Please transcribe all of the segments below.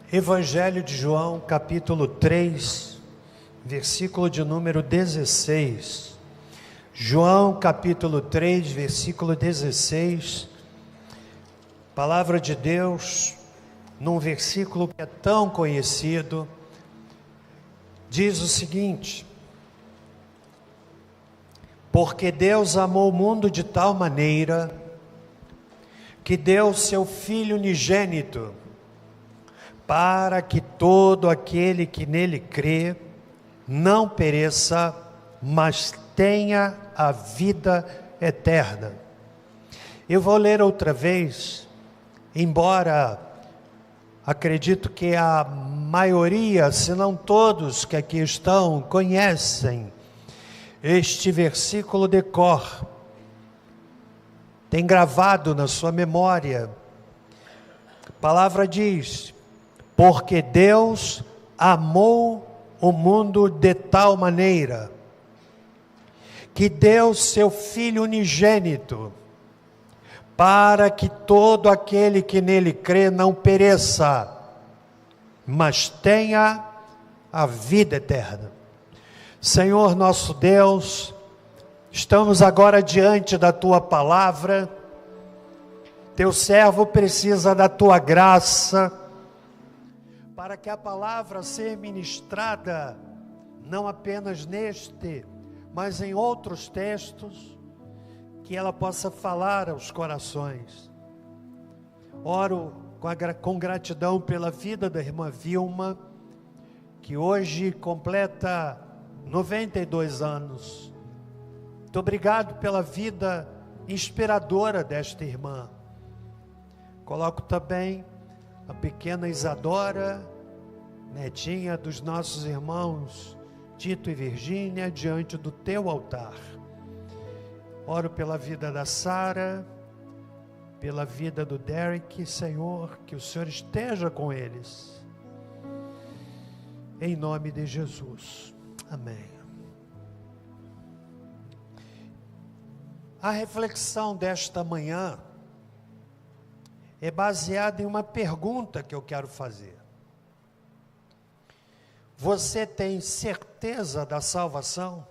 Evangelho de João, capítulo 3, versículo de número 16. João, capítulo 3, versículo 16. Palavra de Deus, num versículo que é tão conhecido, diz o seguinte: porque Deus amou o mundo de tal maneira que deu seu Filho unigênito, para que todo aquele que nele crê não pereça, mas tenha a vida eterna. Eu vou ler outra vez, embora acredito que a maioria, se não todos que aqui estão, conhecem este versículo de cor, tem gravado na sua memória. A palavra diz: porque Deus amou o mundo de tal maneira que deu seu Filho unigênito, para que todo aquele que nele crê não pereça, mas tenha a vida eterna. Senhor nosso Deus, estamos agora diante da Tua palavra. Teu servo precisa da Tua graça, para que a palavra seja ministrada, não apenas neste, mas em outros textos, que ela possa falar aos corações. Oro com gratidão pela vida da irmã Vilma, que hoje completa 92 anos. Muito obrigado pela vida inspiradora desta irmã. Coloco também a pequena Isadora, netinha dos nossos irmãos Tito e Virgínia, diante do teu altar. Oro pela vida da Sara, pela vida do Derek, Senhor, que o Senhor esteja com eles. Em nome de Jesus. Amém. A reflexão desta manhã é baseada em uma pergunta que eu quero fazer. Você tem certeza da salvação?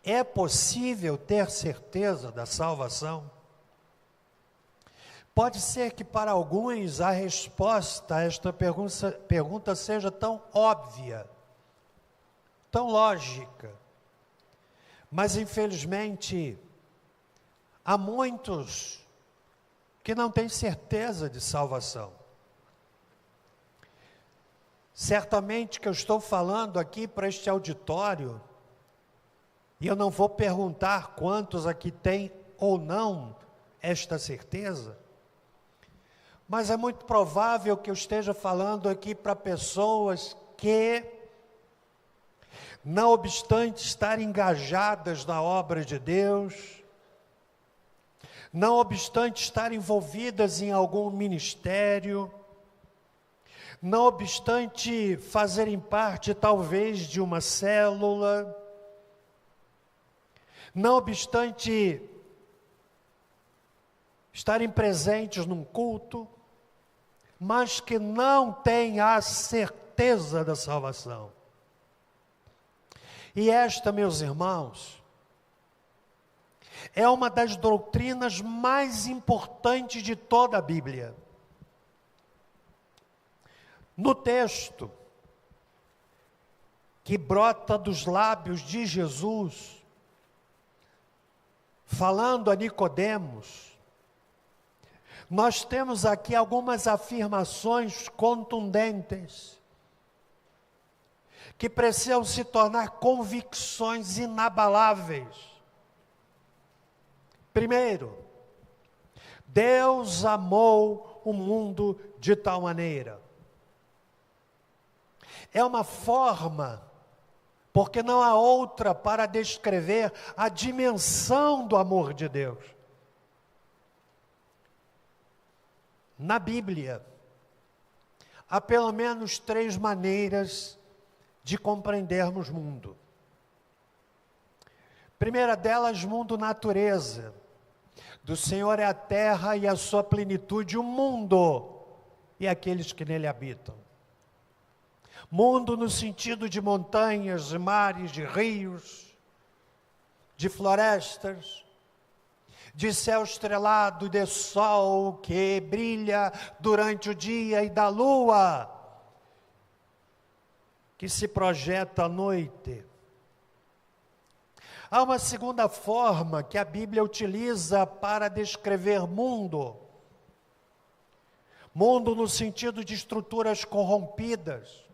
É possível ter certeza da salvação? Pode ser que para alguns a resposta a esta pergunta seja tão óbvia, tão lógica, mas infelizmente há muitos que não têm certeza de salvação. Certamente que eu estou falando aqui para este auditório, e eu não vou perguntar quantos aqui têm ou não esta certeza, mas é muito provável que eu esteja falando aqui para pessoas que, não obstante estar engajadas na obra de Deus, não obstante estar envolvidas em algum ministério, não obstante fazerem parte talvez de uma célula, não obstante estarem presentes num culto, mas que não têm a certeza da salvação. E esta, meus irmãos, é uma das doutrinas mais importantes de toda a Bíblia. No texto que brota dos lábios de Jesus, falando a Nicodemos, nós temos aqui algumas afirmações contundentes, que precisam se tornar convicções inabaláveis. Primeiro, Deus amou o mundo de tal maneira. É uma forma, porque não há outra para descrever a dimensão do amor de Deus. Na Bíblia, há pelo menos 3 maneiras de compreendermos mundo. Primeira delas, mundo natureza. Do Senhor é a terra e a sua plenitude, o mundo. e aqueles que nele habitam. Mundo no sentido de montanhas, de mares, de rios, de florestas, de céu estrelado, de sol que brilha durante o dia e da lua que se projeta à noite. Há uma segunda forma que a Bíblia utiliza para descrever mundo. Mundo no sentido de estruturas corrompidas,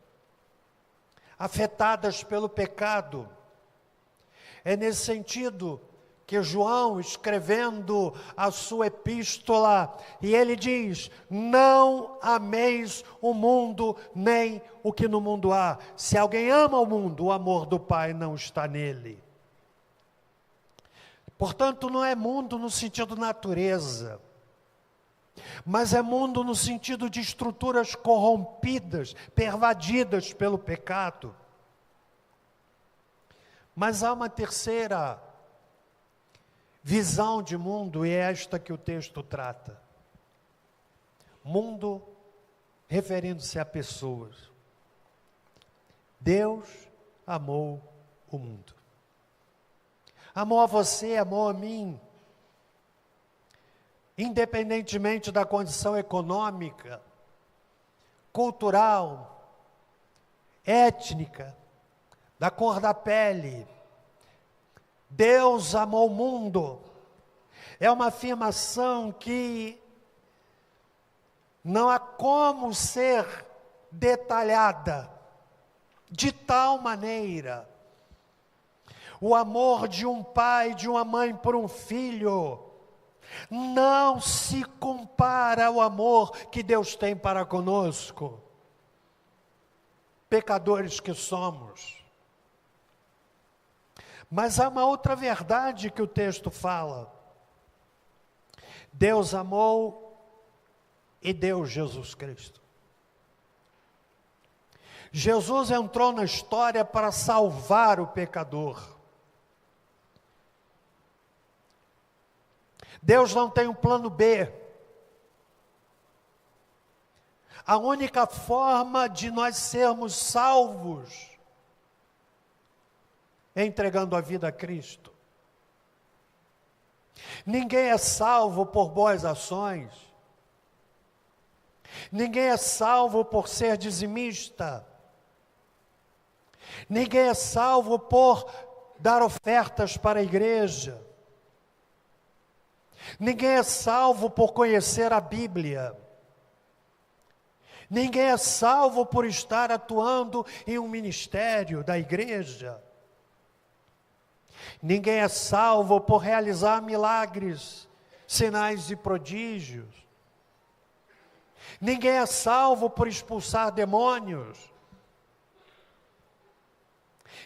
afetadas pelo pecado. É nesse sentido que João, escrevendo a sua epístola, e ele diz: não ameis o mundo, nem o que no mundo há. Se alguém ama o mundo, o amor do Pai não está nele. Portanto, não é mundo no sentido natureza, mas é mundo no sentido de estruturas corrompidas, pervadidas pelo pecado. Mas há uma terceira visão de mundo, e é esta que o texto trata. Mundo referindo-se a pessoas. Deus amou o mundo. Amou a você, amou a mim. Independentemente da condição econômica, cultural, étnica, da cor da pele, Deus amou o mundo. É uma afirmação que não há como ser detalhada de tal maneira. O amor de um pai, de uma mãe por um filho, não se compara ao amor que Deus tem para conosco, pecadores que somos. Mas há uma outra verdade que o texto fala. Deus amou e deu Jesus Cristo. Jesus entrou na história para salvar o pecador. Deus não tem um plano B. A única forma de nós sermos salvos é entregando a vida a Cristo. Ninguém é salvo por boas ações. Ninguém é salvo por ser dizimista. Ninguém é salvo por dar ofertas para a igreja. Ninguém é salvo por conhecer a Bíblia. Ninguém é salvo por estar atuando em um ministério da igreja. Ninguém é salvo por realizar milagres, sinais e prodígios. Ninguém é salvo por expulsar demônios.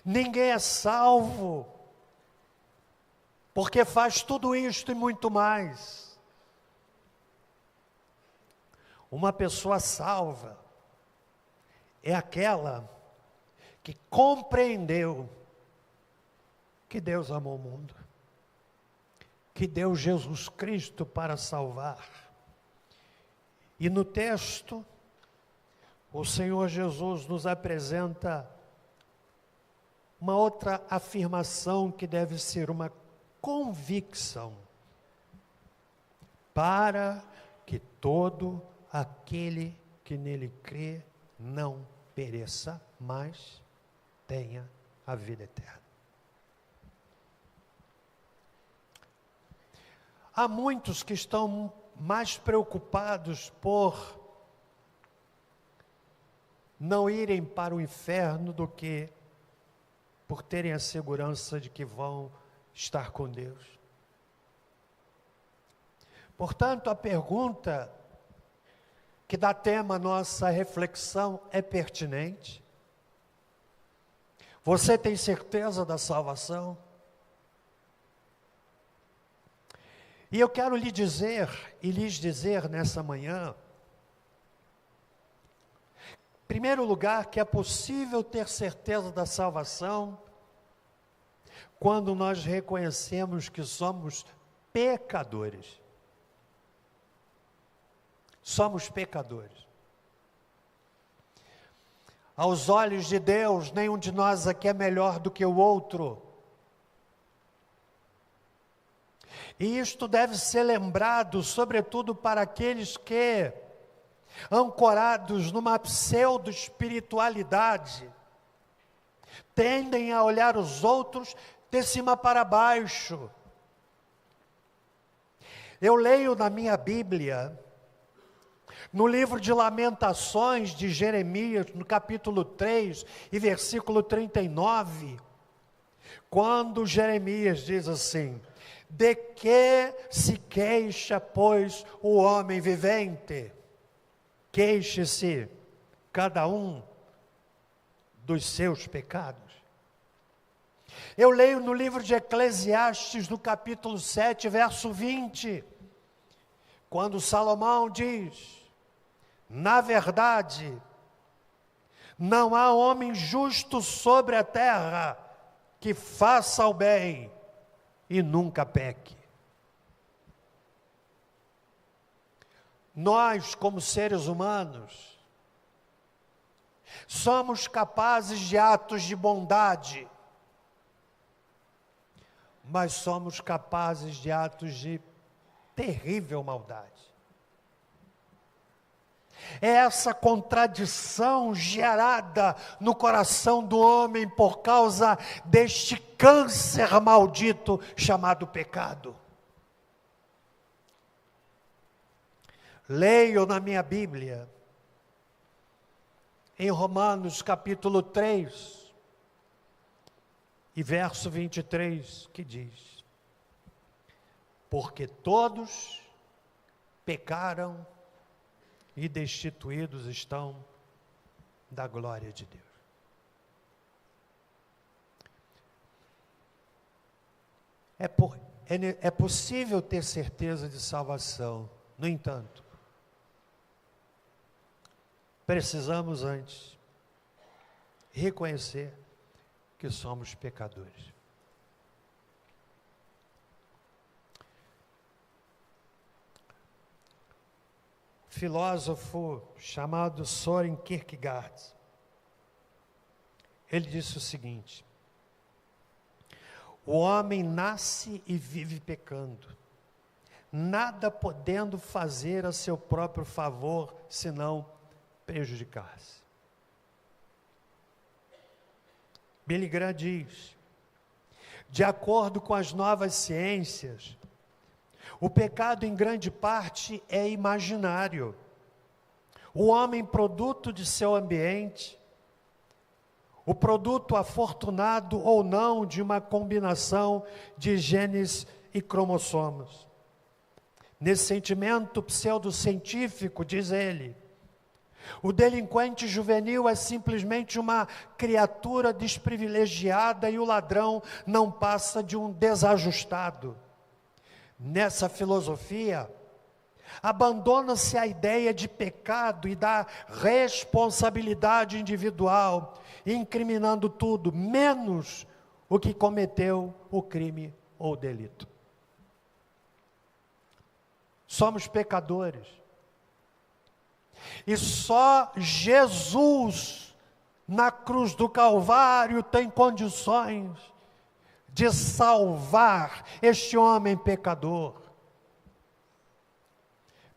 Ninguém é salvo porque faz tudo isto e muito mais. Uma pessoa salva é aquela que compreendeu que Deus amou o mundo, que deu Jesus Cristo para salvar. E no texto, o Senhor Jesus nos apresenta uma outra afirmação que deve ser uma convicção, para que todo aquele que nele crê não pereça, mas tenha a vida eterna. Há muitos que estão mais preocupados por não irem para o inferno do que por terem a segurança de que vão estar com Deus. Portanto, a pergunta que dá tema à nossa reflexão é pertinente. Você tem certeza da salvação? E eu quero lhe dizer e lhes dizer nessa manhã, em primeiro lugar, que é possível ter certeza da salvação quando nós reconhecemos que somos pecadores. Somos pecadores. Aos olhos de Deus, nenhum de nós aqui é melhor do que o outro. E isto deve ser lembrado, sobretudo para aqueles que, ancorados numa pseudo-espiritualidade, tendem a olhar os outros de cima para baixo. Eu leio na minha Bíblia, no livro de Lamentações de Jeremias, no capítulo 3 e versículo 39, quando Jeremias diz assim: de que se queixa, pois, o homem vivente? Queixe-se cada um dos seus pecados. Eu leio no livro de Eclesiastes, no capítulo 7, verso 20, quando Salomão diz: na verdade, não há homem justo sobre a terra que faça o bem e nunca peque. Nós, como seres humanos, somos capazes de atos de bondade, mas somos capazes de atos de terrível maldade. É essa contradição gerada no coração do homem por causa deste câncer maldito chamado pecado. Leio na minha Bíblia, em Romanos capítulo 3, e verso 23, que diz: porque todos pecaram e destituídos estão da glória de Deus. É possível ter certeza de salvação. No entanto, precisamos antes reconhecer que somos pecadores. Filósofo chamado Søren Kierkegaard, ele disse o seguinte: o homem nasce e vive pecando, nada podendo fazer a seu próprio favor, senão prejudicar-se. Billy Graham diz: de acordo com as novas ciências, o pecado, em grande parte, é imaginário. O homem, produto de seu ambiente, o produto afortunado ou não de uma combinação de genes e cromossomos. Nesse sentimento pseudocientífico, diz ele, o delinquente juvenil é simplesmente uma criatura desprivilegiada e o ladrão não passa de um desajustado. Nessa filosofia, abandona-se a ideia de pecado e da responsabilidade individual, incriminando tudo, menos o que cometeu o crime ou o delito. Somos pecadores. E só Jesus, na cruz do Calvário, tem condições de salvar este homem pecador.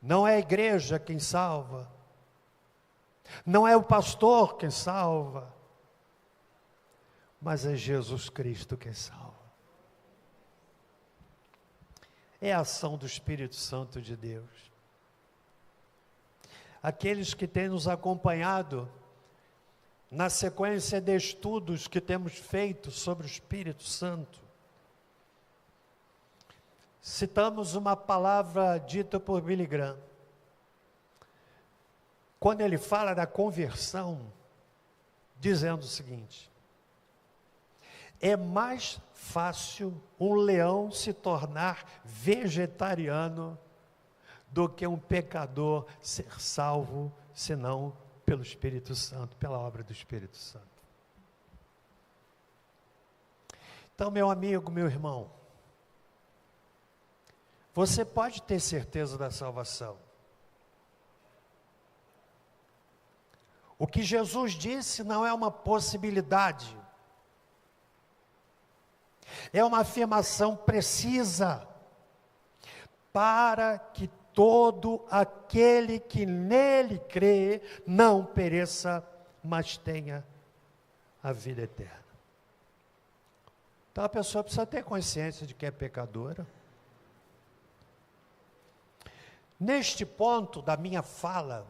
Não é a igreja quem salva, não é o pastor quem salva, mas é Jesus Cristo quem salva. É a ação do Espírito Santo de Deus. Aqueles que têm nos acompanhado na sequência de estudos que temos feito sobre o Espírito Santo, citamos uma palavra dita por Billy Graham, quando ele fala da conversão, dizendo o seguinte: é mais fácil um leão se tornar vegetariano do que um pecador ser salvo, senão pelo Espírito Santo, pela obra do Espírito Santo. Então, meu amigo, meu irmão, você pode ter certeza da salvação. O que Jesus disse não é uma possibilidade, é uma afirmação precisa, para que todo aquele que nele crê não pereça, mas tenha a vida eterna. Então a pessoa precisa ter consciência de que é pecadora. Neste ponto da minha fala,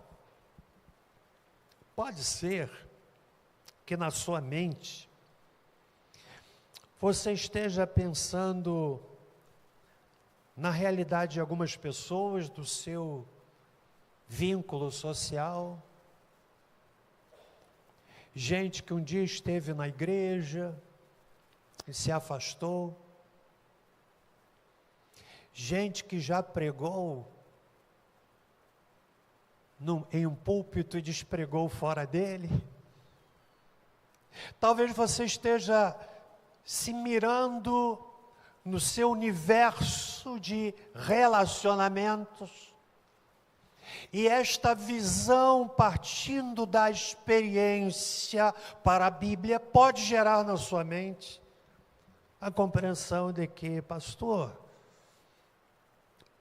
pode ser que na sua mente você esteja pensando na realidade de algumas pessoas, do seu vínculo social, gente que um dia esteve na igreja e se afastou, gente que já pregou em um púlpito e despregou fora dele. Talvez você esteja se mirando no seu universo de relacionamentos, e esta visão partindo da experiência para a Bíblia pode gerar na sua mente a compreensão de que, pastor,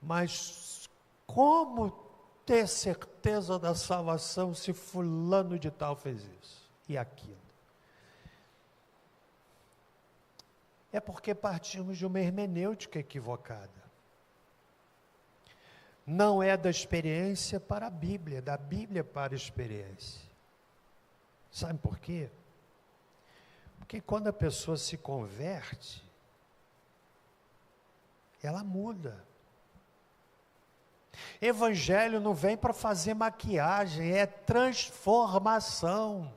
mas como ter certeza da salvação se fulano de tal fez isso e aquilo? É porque partimos de uma hermenêutica equivocada. Não é da experiência para a Bíblia, é da Bíblia para a experiência. Sabe por quê? Porque quando a pessoa se converte, ela muda. Evangelho não vem para fazer maquiagem, é transformação.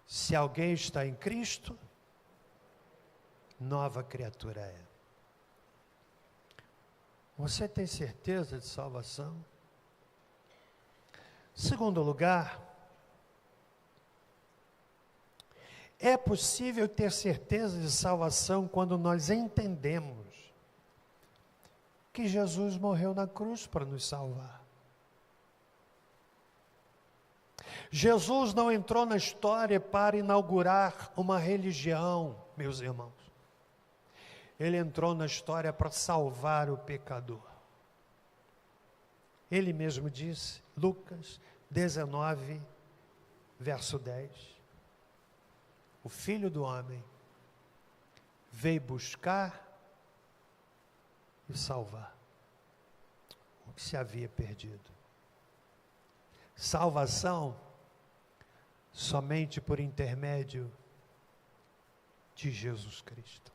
Se alguém está em Cristo, nova criatura é. Você tem certeza de salvação? Segundo lugar, é possível ter certeza de salvação quando nós entendemos que Jesus morreu na cruz para nos salvar. Jesus não entrou na história para inaugurar uma religião, meus irmãos. Ele entrou na história para salvar o pecador. Ele mesmo disse, Lucas 19, verso 10, o Filho do Homem veio buscar e salvar o que se havia perdido. Salvação somente por intermédio de Jesus Cristo.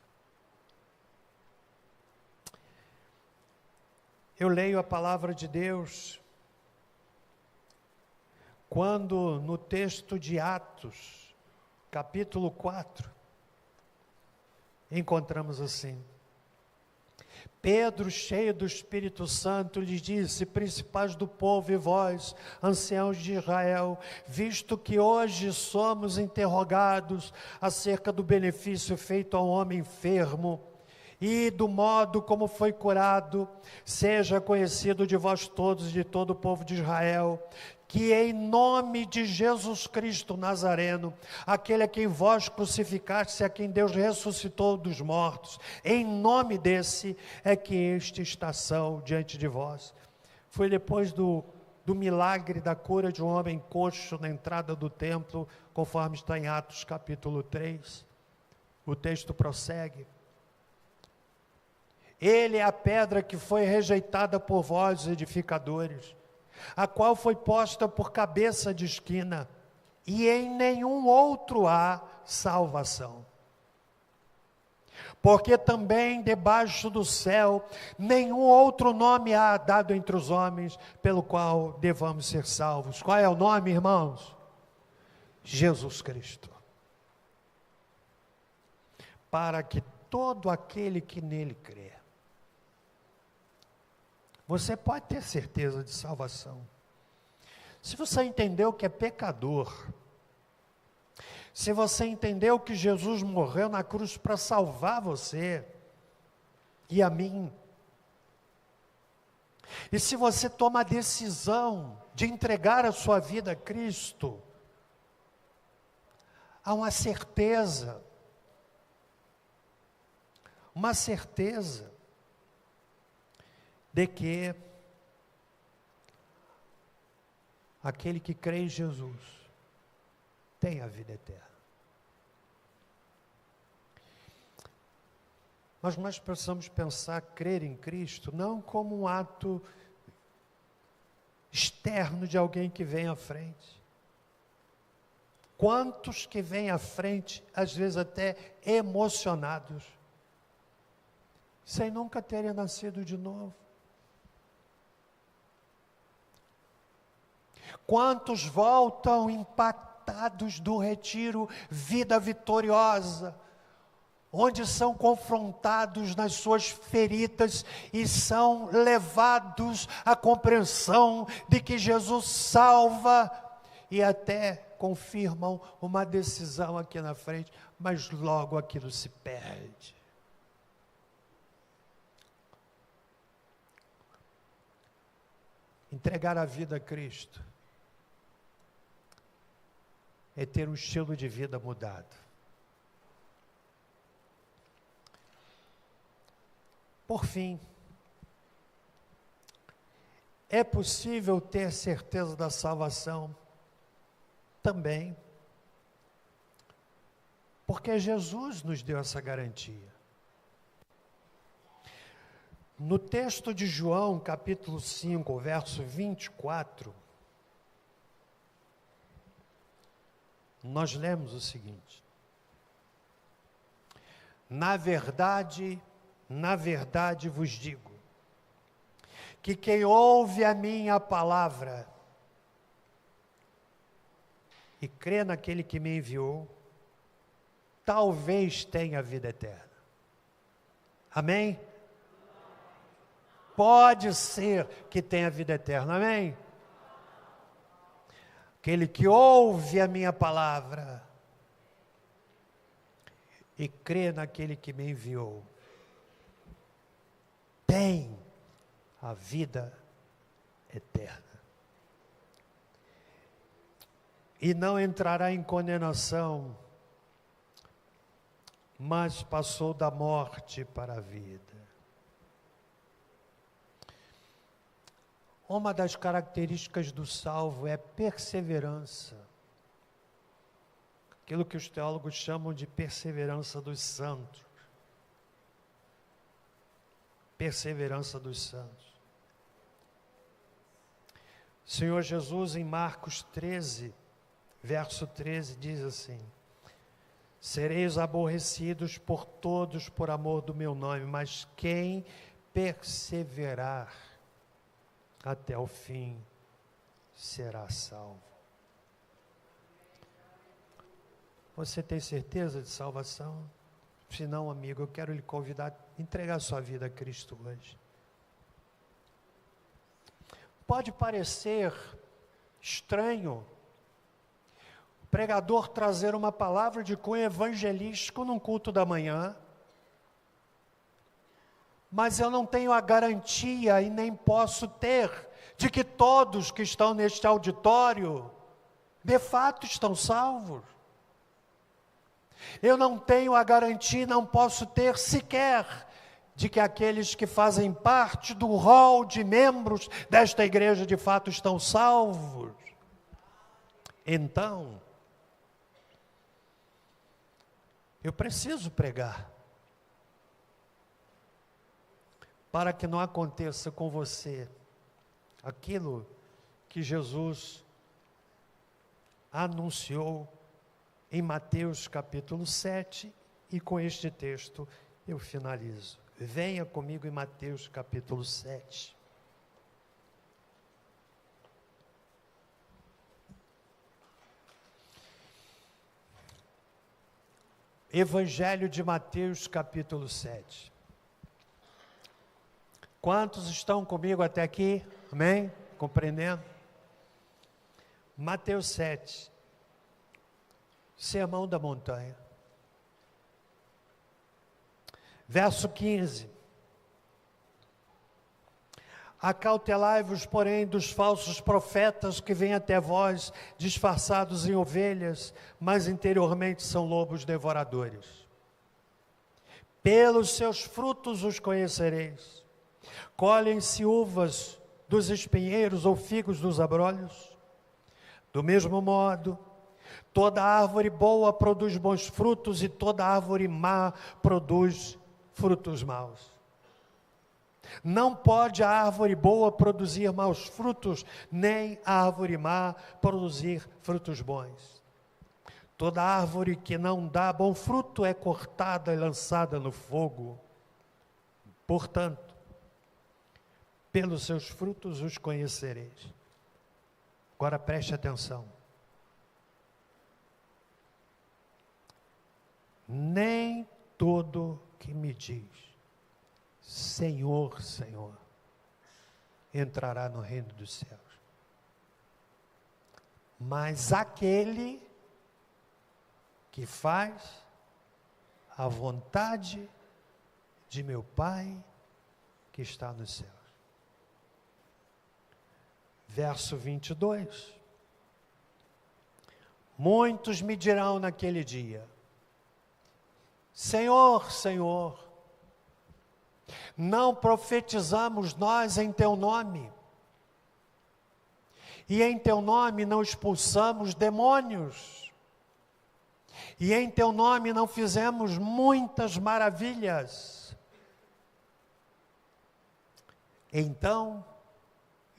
Eu leio a palavra de Deus quando no texto de Atos, capítulo 4, encontramos assim: Pedro, cheio do Espírito Santo, lhes disse: principais do povo e vós, anciãos de Israel, visto que hoje somos interrogados acerca do benefício feito ao homem enfermo e do modo como foi curado, seja conhecido de vós todos e de todo o povo de Israel, que em nome de Jesus Cristo Nazareno, aquele a quem vós crucificaste, a quem Deus ressuscitou dos mortos, em nome desse é que este está são diante de vós. Foi depois do milagre da cura de um homem coxo na entrada do templo, conforme está em Atos capítulo 3. O texto prossegue: ele é a pedra que foi rejeitada por vós, edificadores, a qual foi posta por cabeça de esquina, e em nenhum outro há salvação. Porque também debaixo do céu nenhum outro nome há dado entre os homens, pelo qual devamos ser salvos. Qual é o nome, irmãos? Jesus Cristo. Para que todo aquele que nele crê. Você pode ter certeza de salvação. Se você entendeu que é pecador, se você entendeu que Jesus morreu na cruz para salvar você e a mim, E se você toma a decisão de entregar a sua vida a Cristo, há uma certeza de que aquele que crê em Jesus tem a vida eterna. Mas nós precisamos pensar, crer em Cristo, não como um ato externo de alguém que vem à frente. Quantos que vêm à frente, às vezes até emocionados, sem nunca terem nascido de novo? Quantos voltam impactados do retiro Vida Vitoriosa, onde são confrontados nas suas feridas e são levados à compreensão de que Jesus salva e até confirmam uma decisão aqui na frente, mas logo aquilo se perde. Entregar a vida a Cristo é ter um estilo de vida mudado. Por fim, é possível ter certeza da salvação também, porque Jesus nos deu essa garantia. No texto de João, capítulo 5, verso 24, nós lemos o seguinte: na verdade vos digo, que quem ouve a minha palavra e crê naquele que me enviou, talvez tenha vida eterna. Amém? Pode ser que tenha vida eterna, amém? Aquele que ouve a minha palavra e crê naquele que me enviou, tem a vida eterna. E não entrará em condenação, mas passou da morte para a vida. Uma das características do salvo é perseverança. Aquilo que os teólogos chamam de perseverança dos santos. Perseverança dos santos. O Senhor Jesus, em Marcos 13, verso 13, diz assim: sereis aborrecidos por todos por amor do meu nome, mas quem perseverar até o fim será salvo. Você tem certeza de salvação? Se não, amigo, eu quero lhe convidar a entregar sua vida a Cristo hoje. Pode parecer estranho o pregador trazer uma palavra de cunho evangelístico num culto da manhã, mas eu não tenho a garantia e nem posso ter de que todos que estão neste auditório de fato estão salvos. Eu não tenho a garantia, não posso ter sequer de que aqueles que fazem parte do rol de membros desta igreja de fato estão salvos. Então, eu preciso pregar, para que não aconteça com você aquilo que Jesus anunciou em Mateus capítulo 7, e com este texto eu finalizo. Venha comigo em Mateus capítulo 7. Evangelho de Mateus capítulo 7. Quantos estão comigo até aqui? Amém? Compreendendo? Mateus 7. Sermão da montanha. Verso 15. Acautelai-vos, porém, dos falsos profetas que vêm até vós, disfarçados em ovelhas, mas interiormente são lobos devoradores. Pelos seus frutos os conhecereis. Colhem-se uvas dos espinheiros ou figos dos abrolhos? Do mesmo modo, toda árvore boa produz bons frutos e toda árvore má produz frutos maus. Não pode a árvore boa produzir maus frutos, nem a árvore má produzir frutos bons. Toda árvore que não dá bom fruto é cortada e lançada no fogo. Portanto, pelos seus frutos os conhecereis. Agora preste atenção. Nem todo que me diz Senhor, Senhor, entrará no reino dos céus, mas aquele que faz a vontade de meu Pai que está nos céus. Verso 22. Muitos me dirão naquele dia: Senhor, Senhor, não profetizamos nós em teu nome, e em teu nome não expulsamos demônios, e em teu nome não fizemos muitas maravilhas? Então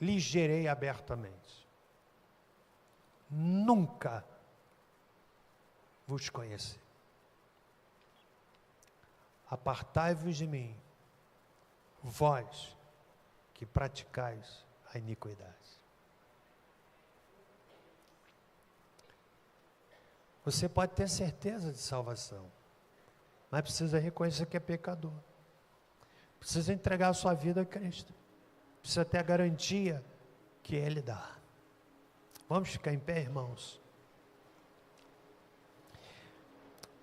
lhes direi abertamente: nunca vos conheci. Apartai-vos de mim, vós que praticais a iniquidade. Você pode ter certeza de salvação, mas precisa reconhecer que é pecador. Precisa entregar a sua vida a Cristo. Precisa ter a garantia que Ele dá. Vamos ficar em pé, irmãos?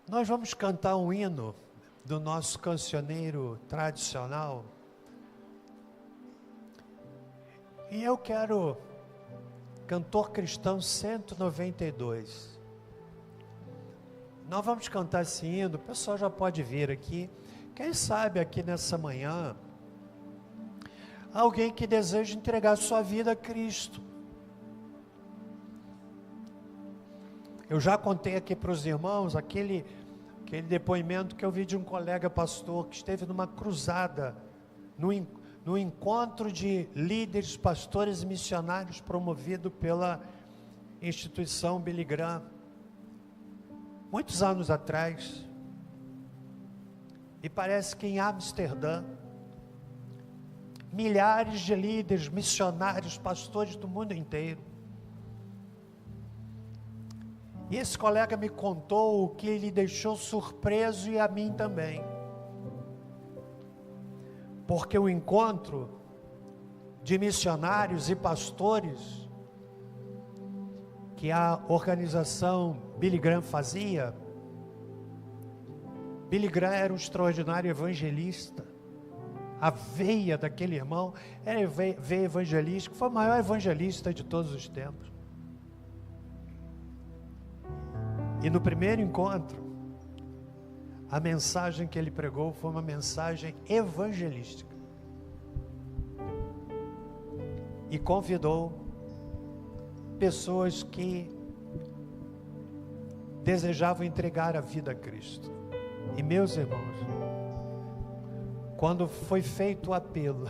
Nós vamos cantar um hino do nosso cancioneiro tradicional. E eu quero, Cantor Cristão 192. Nós vamos cantar esse hino, o pessoal já pode vir aqui. Quem sabe aqui nessa manhã, alguém que deseja entregar sua vida a Cristo. Eu já contei aqui para os irmãos aquele depoimento que eu vi de um colega pastor que esteve numa cruzada, no encontro de líderes, pastores e missionários promovido pela instituição Billy Graham, muitos anos atrás. E parece que em Amsterdã, milhares de líderes, missionários, pastores do mundo inteiro. E esse colega me contou o que lhe deixou surpreso e a mim também. Porque o encontro de missionários e pastores que a organização Billy Graham fazia, Billy Graham era um extraordinário evangelista. A veia daquele irmão era veia evangelística, foi o maior evangelista de todos os tempos. E no primeiro encontro, a mensagem que ele pregou foi uma mensagem evangelística. E convidou pessoas que desejavam entregar a vida a Cristo. E meus irmãos, quando foi feito o apelo,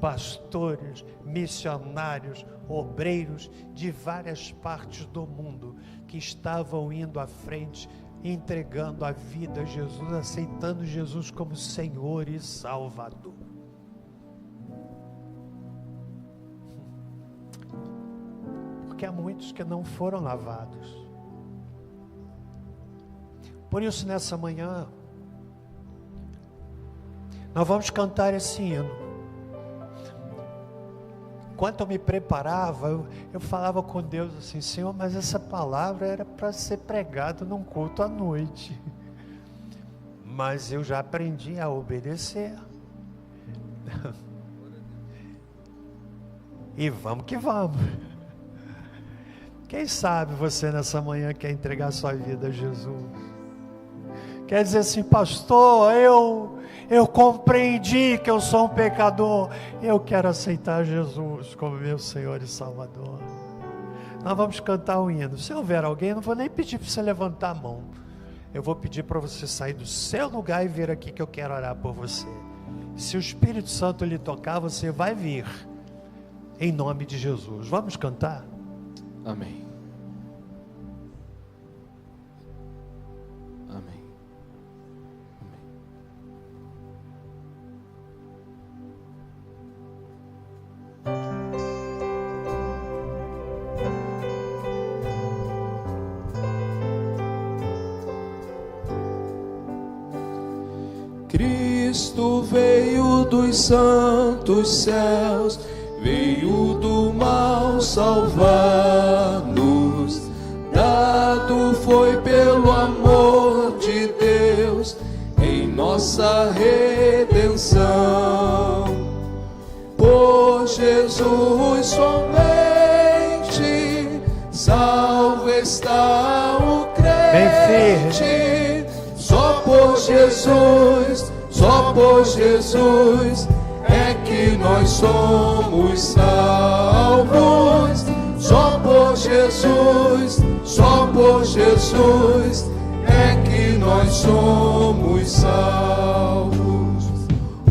pastores, missionários, obreiros de várias partes do mundo que estavam indo à frente, entregando a vida a Jesus, aceitando Jesus como Senhor e Salvador. Porque há muitos que não foram lavados. Por isso, nessa manhã, nós vamos cantar esse hino. Enquanto eu me preparava, eu falava com Deus assim: Senhor, mas essa palavra era para ser pregada num culto à noite. Mas eu já aprendi a obedecer. E vamos que vamos. Quem sabe você nessa manhã quer entregar sua vida a Jesus? Quer dizer assim, pastor, eu compreendi que eu sou um pecador. Eu quero aceitar Jesus como meu Senhor e Salvador. Nós vamos cantar um hino. Se houver alguém, eu não vou nem pedir para você levantar a mão. Eu vou pedir para você sair do seu lugar e vir aqui que eu quero orar por você. Se o Espírito Santo lhe tocar, você vai vir. Em nome de Jesus. Vamos cantar? Amém. Amém. Cristo veio dos santos céus, veio do mal salvar-nos. Dado foi pelo amor de Deus em nossa redenção. Por Jesus somente salvo está o crente. Só por Jesus, só por Jesus é que nós somos salvos. Só por Jesus, só por Jesus é que nós somos salvos.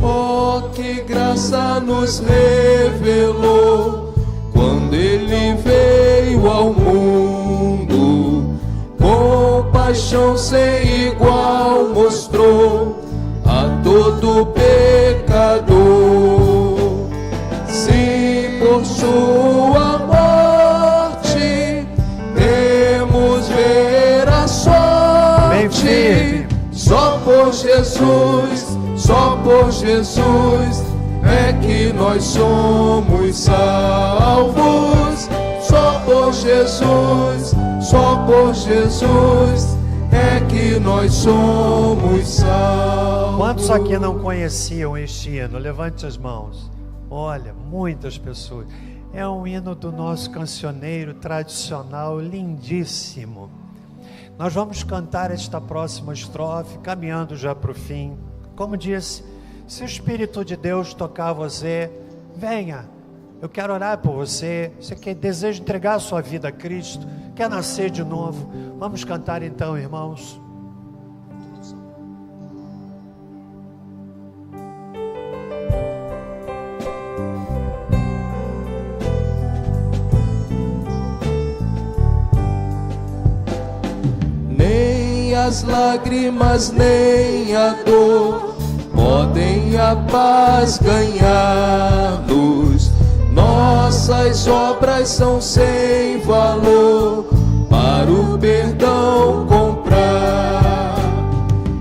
Oh, que graça nos revelou quando Ele veio ao mundo. Compaixão sem igual mostrou a todo pecador. Sim, por sua morte temos ver a sorte. Só por Jesus, só por Jesus é que nós somos salvos. Só por Jesus, só por Jesus é que nós somos salvos. Quantos aqui não conheciam este hino? Levante as mãos. Olha, muitas pessoas. É um hino do nosso cancioneiro tradicional, lindíssimo. Nós vamos cantar esta próxima estrofe, caminhando já para o fim. Como disse, se o Espírito de Deus tocar você, venha. Eu quero orar por você. Você que deseja entregar a sua vida a Cristo, quer nascer de novo. Vamos cantar então, irmãos. Nem as lágrimas, nem a dor podem a paz ganhar-nos. Nossas obras são sem valor para o perdão comprar.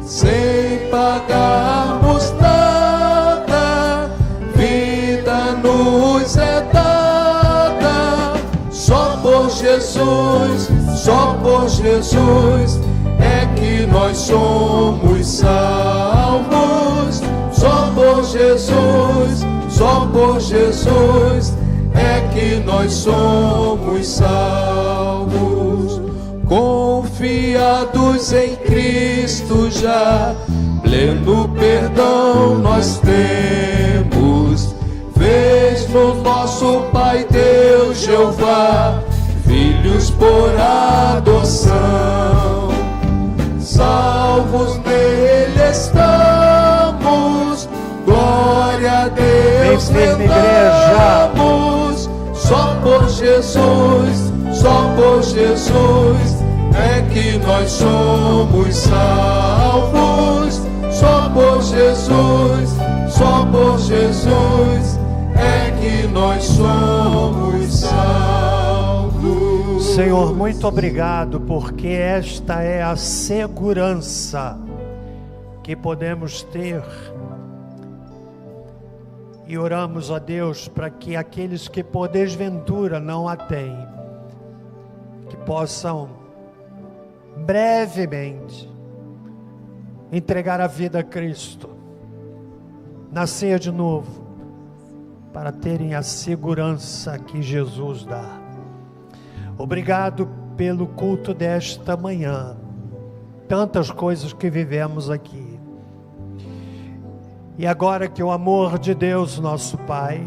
Sem pagarmos nada, vida nos é dada. Só por Jesus, só por Jesus é que nós somos salvos. Só por Jesus, só por Jesus é que nós somos salvos. Confiados em Cristo já, pleno perdão nós temos. Fez no nosso Pai Deus Jeová, filhos por adoção. Salvos nele estamos, glória a Deus cantamos. Só por Jesus, só por Jesus é que nós somos salvos. Só por Jesus, só por Jesus é que nós somos salvos. Senhor, muito obrigado, porque esta é a segurança que podemos ter. E oramos a Deus para que aqueles que por desventura não a têm, que possam brevemente entregar a vida a Cristo, nascer de novo, para terem a segurança que Jesus dá. Obrigado pelo culto desta manhã, tantas coisas que vivemos aqui. E agora que o amor de Deus, nosso Pai,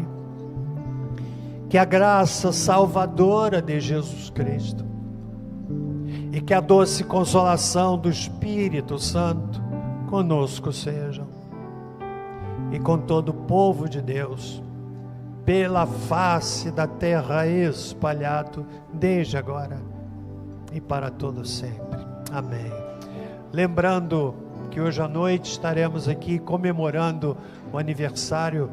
que a graça salvadora de Jesus Cristo e que a doce consolação do Espírito Santo conosco sejam, e com todo o povo de Deus, pela face da terra espalhado, desde agora e para todo sempre. Amém. Lembrando que hoje à noite estaremos aqui comemorando o aniversário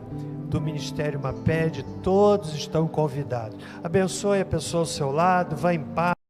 do Ministério Maped, todos estão convidados. Abençoe a pessoa ao seu lado, vá em paz.